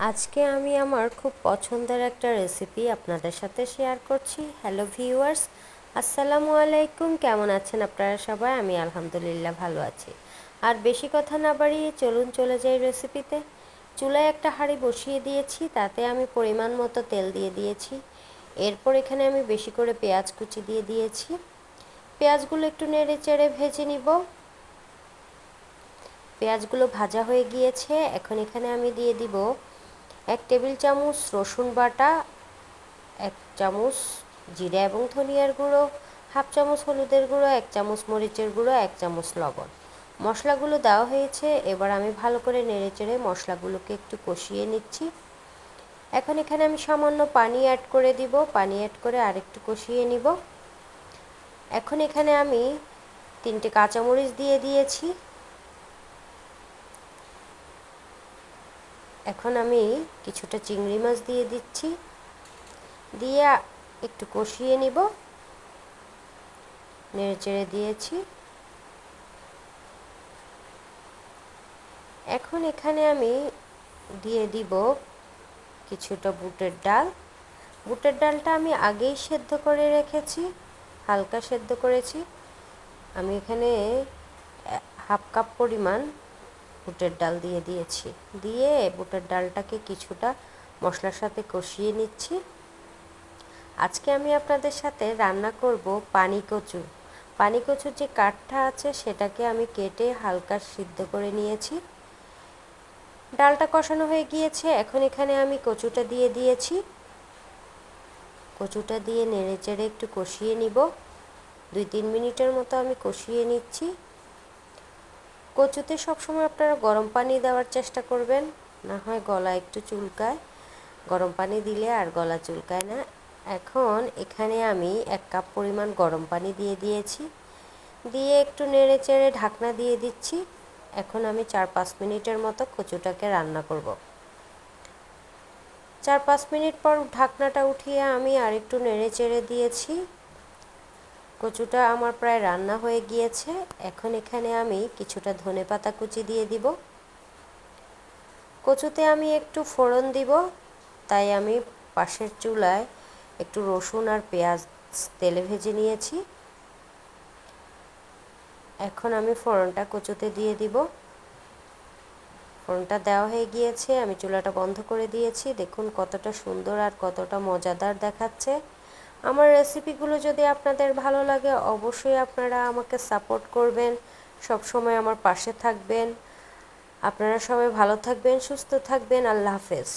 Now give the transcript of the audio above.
আজকে আমি আমার খুব পছন্দের একটা রেসিপি আপনাদের সাথে শেয়ার করছি। হ্যালো ভিউয়ার্স, আসসালামু আলাইকুম। কেমন আছেন আপনারা সবাই? আমি আলহামদুলিল্লাহ ভালো আছি। আর বেশি কথা না বাড়িয়ে চলুন চলে যাই রেসিপিতে। চুলায় একটা হাঁড়ি বসিয়ে দিয়েছি, তাতে আমি পরিমাণ মতো তেল দিয়ে দিয়েছি। এরপর এখানে আমি বেশি করে পেঁয়াজ কুচি দিয়ে দিয়েছি। পেঁয়াজগুলো একটু নেড়ে চেড়ে ভেজে নিব। পেঁয়াজগুলো ভাজা হয়ে গিয়েছে। এখন এখানে আমি দিয়ে দিব 1 টেবিল চামচ রসুন বাটা, 1 চামচ জিরা এবং ধনিয়ার গুঁড়ো, হাফ চামচ হলুদের গুঁড়ো, 1 চামচ মরিচের গুঁড়ো, 1 চামচ লবণ। মশলাগুলো দেওয়া হয়েছে। এবার আমি ভালো করে নেড়েচেড়ে মশলাগুলোকে একটু কষিয়ে নিচ্ছি। এখন এখানে আমি সামান্য পানি অ্যাড করে দিব। পানি অ্যাড করে আরেকটু কষিয়ে নিব। এখন এখানে আমি 3টে কাঁচামরিচ দিয়ে দিয়েছি। এখন আমি কিছুটা চিংড়ি মাছ দিয়ে দিচ্ছি, দিয়ে একটু কষিয়ে নিব। নেড়েচেড়ে দিয়েছি। এখন এখানে আমি দিয়ে দিব কিছুটা বুটের ডাল। বুটের ডালটা আমি আগেই সেদ্ধ করে রেখেছি, হালকা সেদ্ধ করেছি। আমি এখানে হাফ কাপ পরিমাণ বুটের ডাল দিয়ে দিয়েছি। দিয়ে বুটের ডালটাকে কিছুটা মশলার সাথে কষিয়ে নিচ্ছি। আজকে আমি আপনাদের সাথে রান্না করব পানি কচু। পানি কচুর যে কাঠটা আছে সেটাকে আমি কেটে হালকা সিদ্ধ করে নিয়েছি। ডালটা কষানো হয়ে গিয়েছে। এখন এখানে আমি কচুটা দিয়ে দিয়েছি। কচুটা দিয়ে নেড়েচেড়ে একটু কষিয়ে নিব। 2-3 মিনিটের মতো আমি কষিয়ে নিচ্ছি। কচুতে সবসময় আপনারা গরম পানি দেওয়ার চেষ্টা করবেন, না হয় গলা একটু চুলকায়। গরম পানি দিলে আর গলা চুলকায় না। এখন এখানে আমি 1 কাপ পরিমাণ গরম পানি দিয়ে দিয়েছি। দিয়ে একটু নেড়েচেড়ে ঢাকনা দিয়ে দিচ্ছি। এখন আমি 4-5 মিনিটের মতো কচুটাকে রান্না করব। 4-5 মিনিট পর ঢাকনাটা উঠিয়ে আমি আরেকটু নেড়েচেড়ে দিয়েছি। কচুটা আমার প্রায় রান্না হয়ে গিয়েছে। এখন এখানে আমি কিছুটা ধনেপাতা কুচি দিয়ে দিব। কচুতে আমি একটু ফোড়ন দিব, তাই আমি পাশের চুলায় একটু রসুন আর পেঁয়াজ তেলে ভেজে নিয়েছি। এখন আমি ফোড়নটা কচুতে দিয়ে দিব। ফোড়নটা দেওয়া হয়ে গিয়েছে। আমি চুলাটা বন্ধ করে দিয়েছি। দেখুন কতটা সুন্দর আর কতটা মজাদার দেখাচ্ছে। আমার রেসিপিগুলো যদি আপনাদের ভালো লাগে অবশ্যই আপনারা আমাকে সাপোর্ট করবেন, সব সময় আমার পাশে থাকবেন। আপনারা সবাই ভালো থাকবেন, সুস্থ থাকবেন। আল্লাহ হাফেজ।